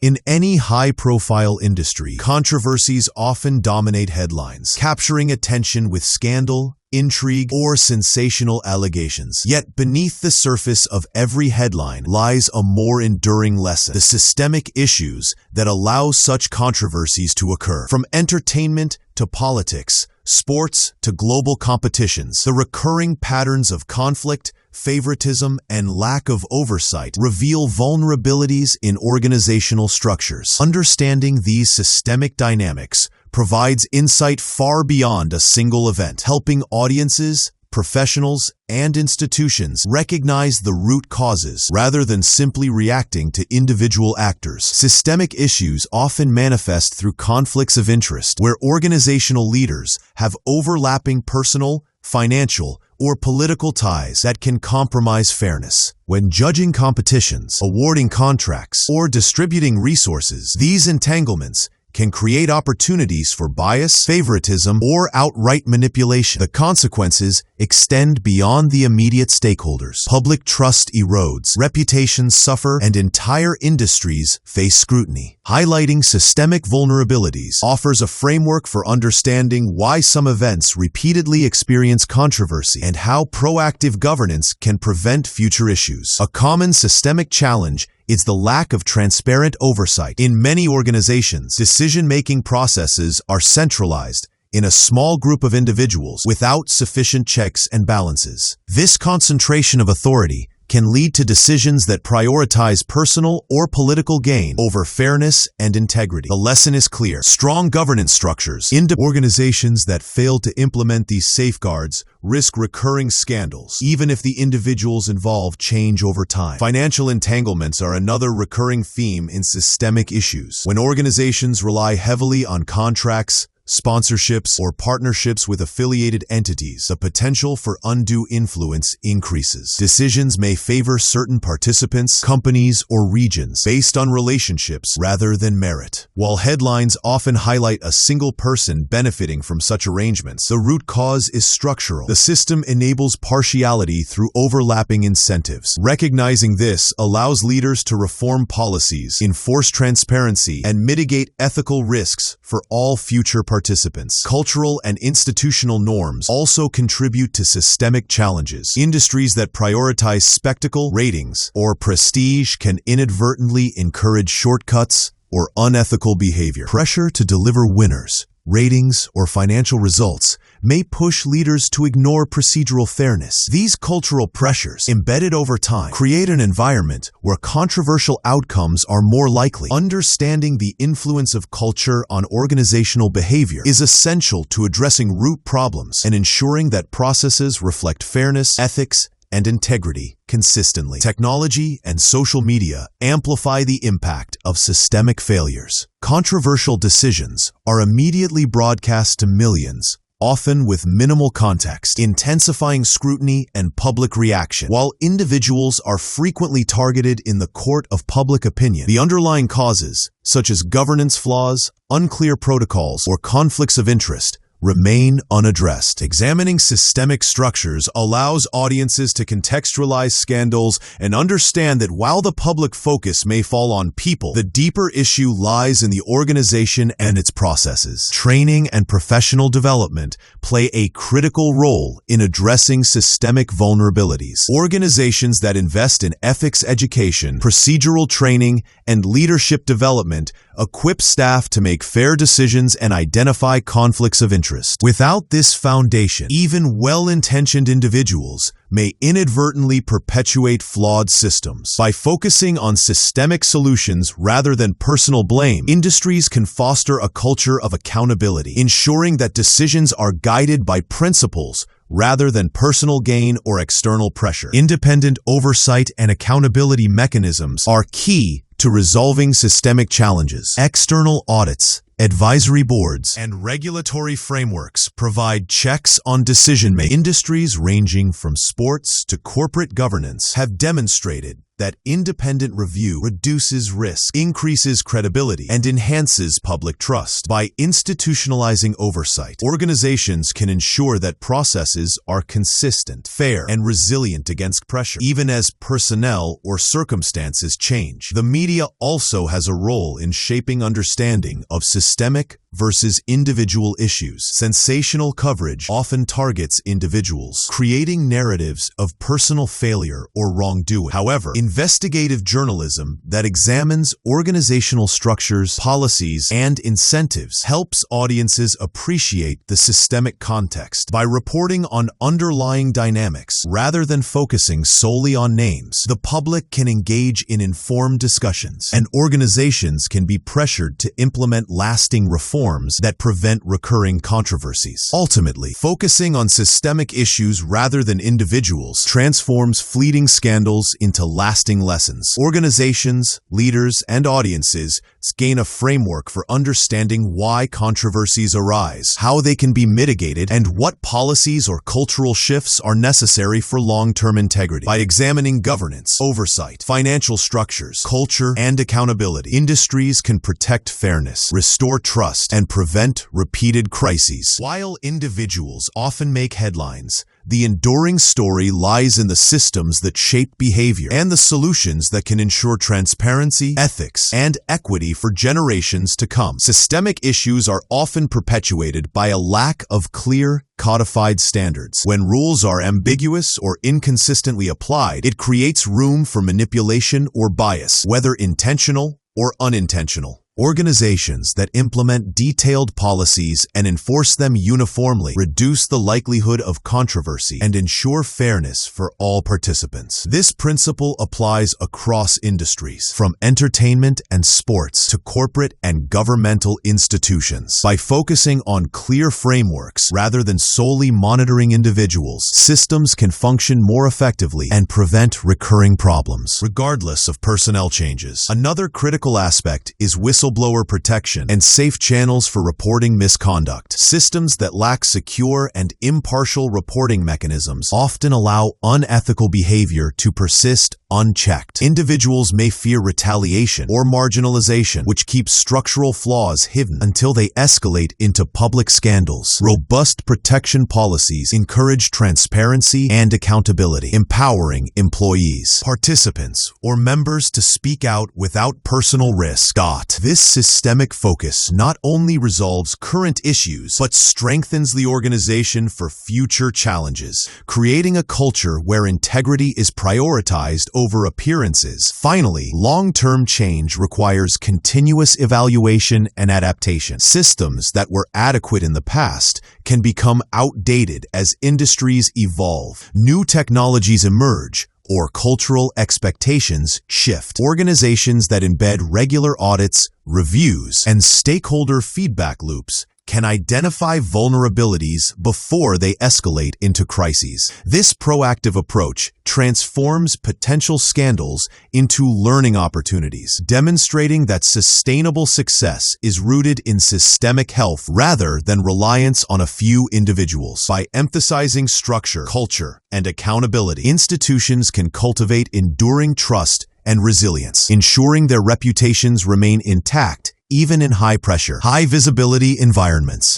In any high-profile industry, controversies often dominate headlines, capturing attention with scandal, intrigue, or sensational allegations. Yet beneath the surface of every headline lies a more enduring lesson: the systemic issues that allow such controversies to occur. From entertainment to politics, sports to global competitions, the recurring patterns of conflict, favoritism, and lack of oversight reveal vulnerabilities in organizational structures. Understanding these systemic dynamics provides insight far beyond a single event, helping audiences, professionals, and institutions recognize the root causes rather than simply reacting to individual actors. Systemic issues often manifest through conflicts of interest, where organizational leaders have overlapping personal, financial, or political ties that can compromise fairness. When judging competitions, awarding contracts, or distributing resources, these entanglements can create opportunities for bias, favoritism, or outright manipulation. The consequences extend beyond the immediate stakeholders. Public trust erodes, reputations suffer, and entire industries face scrutiny. Highlighting systemic vulnerabilities offers a framework for understanding why some events repeatedly experience controversy and how proactive governance can prevent future issues. A common systemic challenge is the lack of transparent oversight. In many organizations, decision-making processes are centralized in a small group of individuals without sufficient checks and balances. This concentration of authority can lead to decisions that prioritize personal or political gain over fairness and integrity. The lesson is clear: strong governance structures in organizations that fail to implement these safeguards risk recurring scandals, even if the individuals involved change over time. Financial entanglements are another recurring theme in systemic issues. When organizations rely heavily on contracts, sponsorships, or partnerships with affiliated entities, the potential for undue influence increases. Decisions may favor certain participants, companies, or regions based on relationships rather than merit. While headlines often highlight a single person benefiting from such arrangements, the root cause is structural. The system enables partiality through overlapping incentives. Recognizing this allows leaders to reform policies, enforce transparency, and mitigate ethical risks for all future participants. Cultural and institutional norms also contribute to systemic challenges. Industries that prioritize spectacle, ratings, or prestige can inadvertently encourage shortcuts or unethical behavior. Pressure to deliver winners, ratings, or financial results may push leaders to ignore procedural fairness. These cultural pressures, embedded over time, create an environment where controversial outcomes are more likely. Understanding the influence of culture on organizational behavior is essential to addressing root problems and ensuring that processes reflect fairness, ethics, and integrity consistently. Technology and social media amplify the impact of systemic failures. Controversial decisions are immediately broadcast to millions, often with minimal context, intensifying scrutiny and public reaction. While individuals are frequently targeted in the court of public opinion, the underlying causes, such as governance flaws, unclear protocols, or conflicts of interest, remain unaddressed. Examining systemic structures allows audiences to contextualize scandals and understand that while the public focus may fall on people, the deeper issue lies in the organization and its processes. Training and professional development play a critical role in addressing systemic vulnerabilities. Organizations that invest in ethics education, procedural training, and leadership development equip staff to make fair decisions and identify conflicts of interest. Without this foundation, even well-intentioned individuals may inadvertently perpetuate flawed systems. By focusing on systemic solutions rather than personal blame, industries can foster a culture of accountability, ensuring that decisions are guided by principles rather than personal gain or external pressure. Independent oversight and accountability mechanisms are key to resolving systemic challenges. External audits, advisory boards, and regulatory frameworks provide checks on decision-making. Industries ranging from sports to corporate governance have demonstrated that independent review reduces risk, increases credibility, and enhances public trust. By institutionalizing oversight, organizations can ensure that processes are consistent, fair, and resilient against pressure, even as personnel or circumstances change. The media also has a role in shaping understanding of systemic versus individual issues. Sensational coverage often targets individuals, creating narratives of personal failure or wrongdoing. However, investigative journalism that examines organizational structures, policies, and incentives helps audiences appreciate the systemic context. By reporting on underlying dynamics rather than focusing solely on names, the public can engage in informed discussions, and organizations can be pressured to implement lasting reforms that prevent recurring controversies. Ultimately, focusing on systemic issues rather than individuals transforms fleeting scandals into lasting lessons. Organizations, leaders, and audiences gain a framework for understanding why controversies arise, how they can be mitigated, and what policies or cultural shifts are necessary for long-term integrity. By examining governance, oversight, financial structures, culture, and accountability, industries can protect fairness, restore trust, and prevent repeated crises. While individuals often make headlines, the enduring story lies in the systems that shape behavior and the solutions that can ensure transparency, ethics, and equity for generations to come. Systemic issues are often perpetuated by a lack of clear, codified standards. When rules are ambiguous or inconsistently applied, it creates room for manipulation or bias, whether intentional or unintentional. Organizations that implement detailed policies and enforce them uniformly reduce the likelihood of controversy and ensure fairness for all participants. This principle applies across industries, from entertainment and sports to corporate and governmental institutions. By focusing on clear frameworks rather than solely monitoring individuals, systems can function more effectively and prevent recurring problems, regardless of personnel changes. Another critical aspect is whistleblower protection and safe channels for reporting misconduct. Systems that lack secure and impartial reporting mechanisms often allow unethical behavior to persist unchecked. Individuals may fear retaliation or marginalization, which keeps structural flaws hidden until they escalate into public scandals. Robust protection policies encourage transparency and accountability, empowering employees, participants, or members to speak out without personal risk. This systemic focus not only resolves current issues, but strengthens the organization for future challenges, creating a culture where integrity is prioritized over appearances. Finally, long-term change requires continuous evaluation and adaptation. Systems that were adequate in the past can become outdated as industries evolve, new technologies emerge, or cultural expectations shift. Organizations that embed regular audits, reviews, and stakeholder feedback loops can identify vulnerabilities before they escalate into crises. This proactive approach transforms potential scandals into learning opportunities, demonstrating that sustainable success is rooted in systemic health rather than reliance on a few individuals. By emphasizing structure, culture, and accountability, institutions can cultivate enduring trust and resilience, ensuring their reputations remain intact even in high-pressure, high-visibility environments.